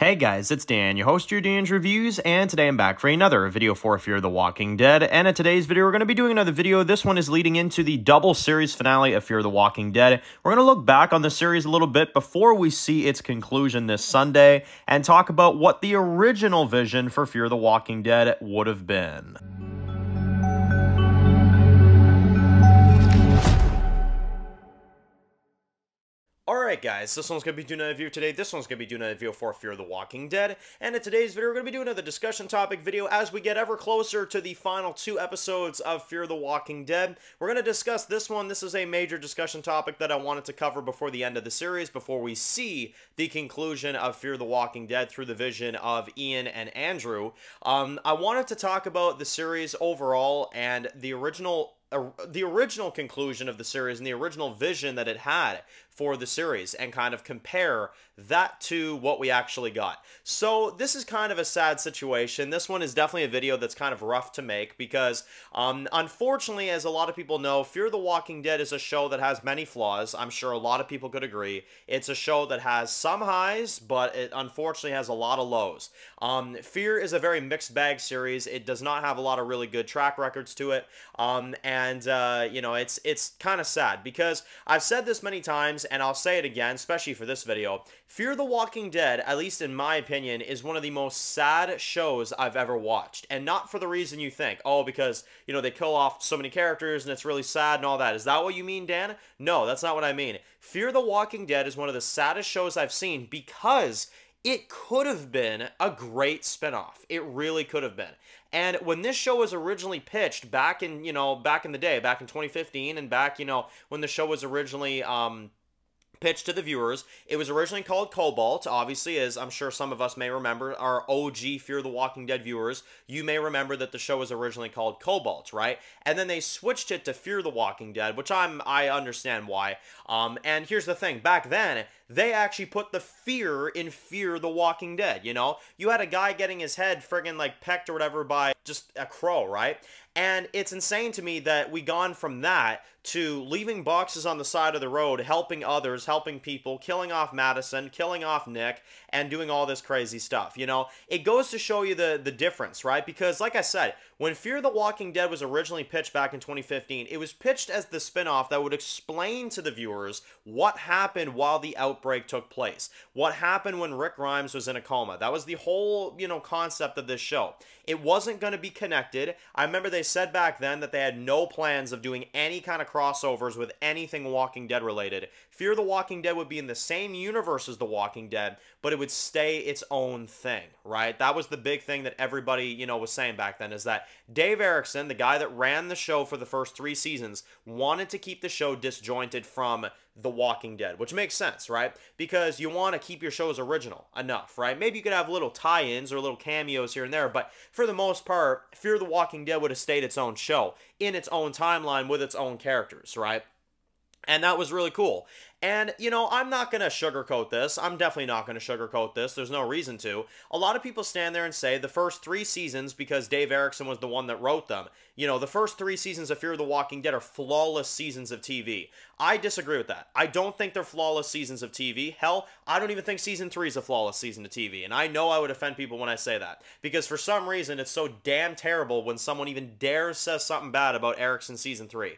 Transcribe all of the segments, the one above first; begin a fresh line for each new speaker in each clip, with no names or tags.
Hey guys, it's Dan, your host, your Dan's Reviews, and today I'm back for another video for Fear the Walking Dead. And in today's video, we're going to be doing another video. This one is leading into the double series finale of Fear the Walking Dead. We're going to look back on the series a little bit before we see its conclusion this Sunday, and talk about what the original vision for Fear the Walking Dead would have been. Alright guys, this one's going to be doing another video today. This one's going to be doing another video for Fear the Walking Dead. And in today's video, we're going to be doing another discussion topic video as we get ever closer to the final 2 episodes of Fear the Walking Dead. We're going to discuss this one. This is a major discussion topic that I wanted to cover before the end of the series, before we see the conclusion of Fear the Walking Dead through the vision of Ian and Andrew. I wanted to talk about the series overall and the original conclusion of the series and the original vision that it had for the series, and kind of compare that to what we actually got. So this is kind of a sad situation. This one is definitely a video that's kind of rough to make because unfortunately, as a lot of people know, Fear the Walking Dead is a show that has many flaws. I'm sure a lot of people could agree. It's a show that has some highs, but it unfortunately has a lot of lows. Fear is a very mixed bag series. It does not have a lot of really good track records to it, you know, it's kind of sad because I've said this many times, and I'll say it again, especially for this video. Fear the Walking Dead, at least in my opinion, is one of the most sad shows I've ever watched. And not for the reason you think, oh, because, you know, they kill off so many characters and it's really sad and all that. Is that what you mean, Dan? No, that's not what I mean. Fear the Walking Dead is one of the saddest shows I've seen because it could have been a great spinoff. It really could have been. And when this show was originally pitched back in, you know, back in the day, back in 2015, and back, you know, when the show was originally pitched to the viewers, it was originally called Cobalt. Obviously, as I'm sure some of us may remember, our OG Fear the Walking Dead viewers, you may remember that the show was originally called Cobalt, right? And then they switched it to Fear the Walking Dead, which I understand why. And here's the thing, back then, they actually put the fear in Fear the Walking Dead, you know? You had a guy getting his head friggin' like pecked or whatever by just a crow, right? And it's insane to me that we gone from that to leaving boxes on the side of the road, helping others, helping people, killing off Madison, killing off Nick, and doing all this crazy stuff, you know? It goes to show you the difference, right? Because, like I said, when Fear the Walking Dead was originally pitched back in 2015, it was pitched as the spinoff that would explain to the viewers what happened while the outbreak took place. What happened when Rick Grimes was in a coma. That was the whole, you know, concept of this show. It wasn't going to be connected. I remember they said back then that they had no plans of doing any kind of crossovers with anything Walking Dead related. Fear the Walking Dead would be in the same universe as The Walking Dead, but it would stay its own thing, right? That was the big thing that everybody, you know, was saying back then, is that Dave Erickson, the guy that ran the show for the first 3 seasons, wanted to keep the show disjointed from The Walking Dead, which makes sense, right? Because you want to keep your shows original enough, right? Maybe you could have little tie-ins or little cameos here and there, but for the most part, Fear the Walking Dead would have stayed its own show, in its own timeline with its own characters, right? And that was really cool. And, you know, I'm not going to sugarcoat this. I'm definitely not going to sugarcoat this. There's no reason to. A lot of people stand there and say the first 3 seasons, because Dave Erickson was the one that wrote them, you know, the first 3 seasons of Fear the Walking Dead are flawless seasons of TV. I disagree with that. I don't think they're flawless seasons of TV. Hell, I don't even think season 3 is a flawless season of TV. And I know I would offend people when I say that, because for some reason it's so damn terrible when someone even dares says something bad about Erickson season 3.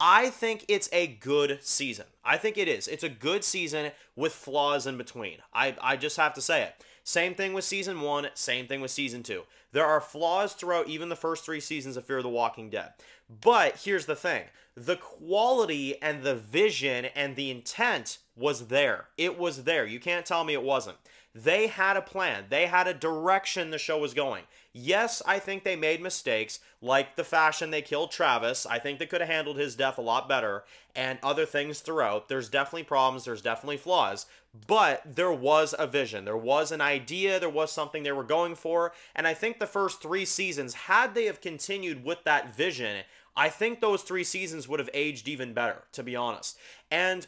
I think it's a good season. I think it is. It's a good season with flaws in between. I just have to say it. Same thing with season 1, same thing with season 2. There are flaws throughout even the first 3 seasons of Fear the Walking Dead. But here's the thing. The quality and the vision and the intent was there. It was there. You can't tell me it wasn't. They had a plan. They had a direction the show was going. Yes, I think they made mistakes, like the fashion they killed Travis. I think they could have handled his death a lot better, and other things throughout. There's definitely problems. There's definitely flaws. But there was a vision. There was an idea. There was something they were going for. And I think the first 3 seasons, had they have continued with that vision, I think those 3 seasons would have aged even better, to be honest. And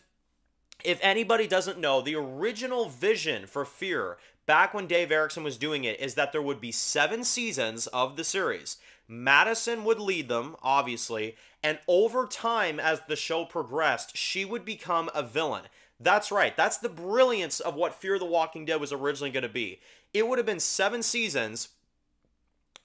if anybody doesn't know, the original vision for Fear, back when Dave Erickson was doing it, is that there would be 7 seasons of the series. Madison would lead them, obviously, and over time, as the show progressed, she would become a villain. That's right. That's the brilliance of what Fear the Walking Dead was originally going to be. it would have been 7 seasons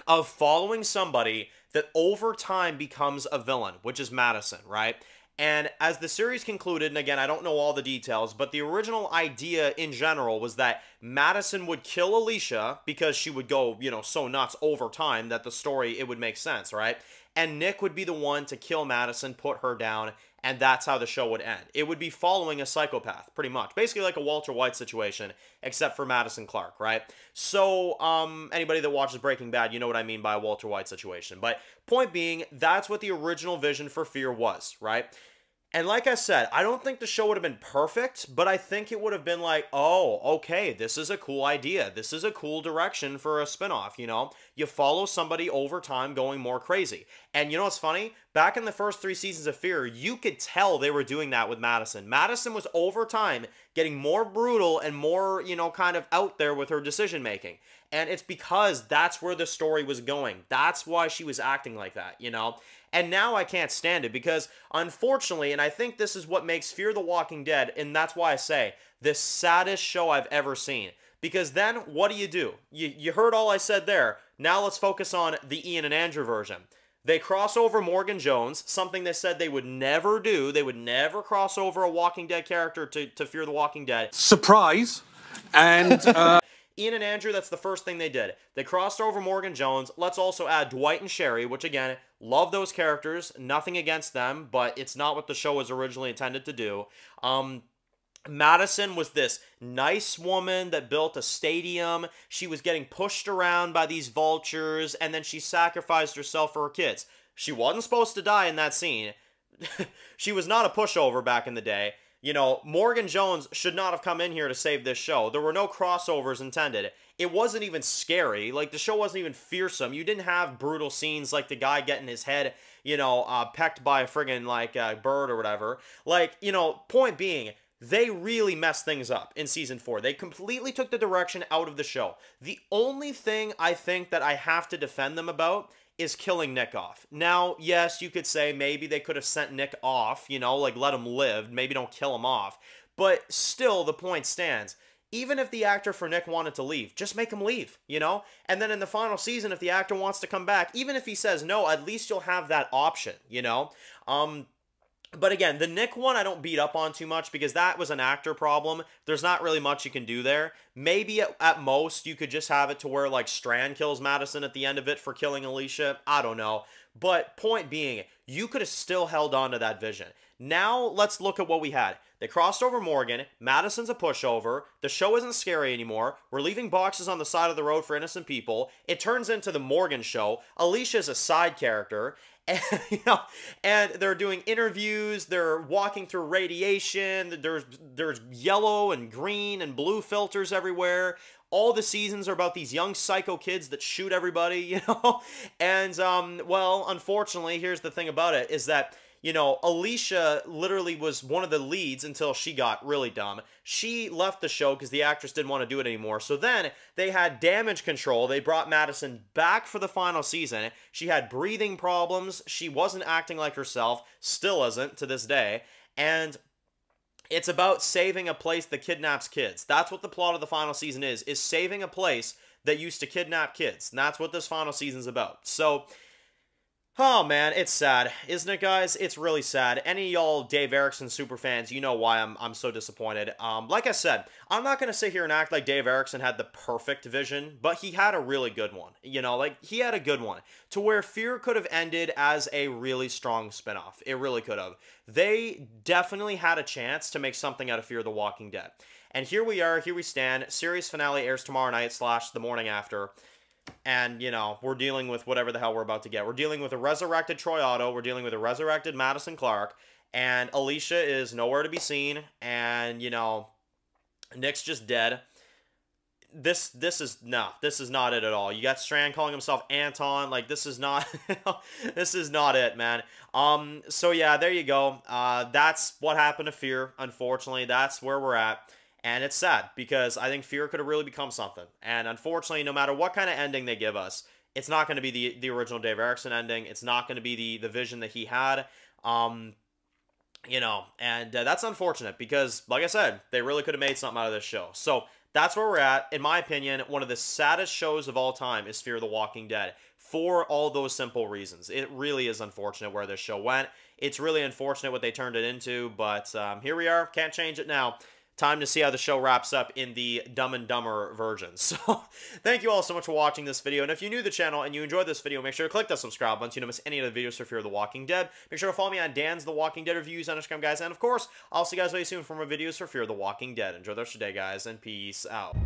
of following somebody that over time becomes a villain, which is Madison, right? And as the series concluded, and again, I don't know all the details, but the original idea in general was that Madison would kill Alicia because she would go, so nuts over time that the story, it would make sense, right? And Nick would be the one to kill Madison, put her down, and that's how the show would end. It would be following a psychopath, pretty much. Basically like a Walter White situation, except for Madison Clark, right? So, anybody that watches Breaking Bad, you know what I mean by a Walter White situation. But point being, that's what the original vision for Fear was, right? And like I said, I don't think the show would have been perfect, but I think it would have been like, oh, okay, this is a cool idea. This is a cool direction for a spinoff, You follow somebody over time going more crazy. And you know what's funny? Back in the first 3 seasons of Fear, you could tell they were doing that with Madison. Madison was over time getting more brutal and more, kind of out there with her decision making. And it's because that's where the story was going. That's why she was acting like that, And now I can't stand it because, unfortunately, and I think this is what makes Fear the Walking Dead, and that's why I say, the saddest show I've ever seen. Because then, what do? You heard all I said there. Now let's focus on the Ian and Andrew version. They cross over Morgan Jones, something they said they would never do. They would never cross over a Walking Dead character to Fear the Walking Dead.
Surprise! And,
Ian and Andrew, that's the first thing they did. They crossed over Morgan Jones. Let's also add Dwight and Sherry, which again, love those characters. Nothing against them, but it's not what the show was originally intended to do. Madison was this nice woman that built a stadium. She was getting pushed around by these vultures, and then she sacrificed herself for her kids. She wasn't supposed to die in that scene. She was not a pushover back in the day. Morgan Jones should not have come in here to save this show. There were no crossovers intended. It wasn't even scary. Like, the show wasn't even fearsome. You didn't have brutal scenes like the guy getting his head, pecked by a friggin', bird or whatever. Point being, they really messed things up in Season 4. They completely took the direction out of the show. The only thing I think that I have to defend them about is killing Nick off. Now, yes, you could say maybe they could have sent Nick off, let him live, maybe don't kill him off, but still, the point stands. Even if the actor for Nick wanted to leave, just make him leave, And then in the final season, if the actor wants to come back, even if he says no, at least you'll have that option, But again, the Nick one I don't beat up on too much because that was an actor problem. There's not really much you can do there. Maybe at most you could just have it to where Strand kills Madison at the end of it for killing Alicia. I don't know. But point being, you could have still held on to that vision. Now let's look at what we had. They crossed over Morgan. Madison's a pushover. The show isn't scary anymore. We're leaving boxes on the side of the road for innocent people. It turns into the Morgan show. Alicia's a side character. And, and they're doing interviews, they're walking through radiation, there's yellow and green and blue filters everywhere. All the seasons are about these young psycho kids that shoot everybody, And, well, unfortunately, here's the thing about it, is that Alicia literally was one of the leads until she got really dumb. She left the show because the actress didn't want to do it anymore. So then they had Damage Control. They brought Madison back for the final season. She had breathing problems. She wasn't acting like herself. Still isn't to this day. And it's about saving a place that kidnaps kids. That's what the plot of the final season is saving a place that used to kidnap kids. And that's what this final season's about. So, oh man, it's sad, isn't it, guys? It's really sad. Any of y'all Dave Erickson superfans, you know why I'm so disappointed. Like I said, I'm not gonna sit here and act like Dave Erickson had the perfect vision, but he had a really good one. He had a good one to where Fear could have ended as a really strong spinoff. It really could have. They definitely had a chance to make something out of Fear the Walking Dead. And here we are, here we stand. Series finale airs tomorrow night / the morning after. And, we're dealing with whatever the hell we're about to get. We're dealing with a resurrected Troy Otto. We're dealing with a resurrected Madison Clark. And Alicia is nowhere to be seen. And, Nick's just dead. This is not it at all. You got Strand calling himself Anton. This is not, this is not it, man. So yeah, there you go. That's what happened to Fear. Unfortunately, that's where we're at. And it's sad because I think Fear could have really become something. And unfortunately, no matter what kind of ending they give us, it's not going to be the original Dave Erickson ending. It's not going to be the vision that he had. And that's unfortunate because, like I said, they really could have made something out of this show. So That's where we're at. In my opinion, one of the saddest shows of all time is Fear the Walking Dead for all those simple reasons. It really is unfortunate where this show went. It's really unfortunate what they turned it into, but here we are. Can't change it now. Time to see how the show wraps up in the Dumb and Dumber version. So, thank you all so much for watching this video. And if you're new to the channel and you enjoyed this video, make sure to click that subscribe button so you don't miss any of the videos for Fear the Walking Dead. Make sure to follow me on Dan's The Walking Dead reviews on Instagram, guys. And of course, I'll see you guys very soon for more videos for Fear the Walking Dead. Enjoy the rest of your day, guys, and peace out.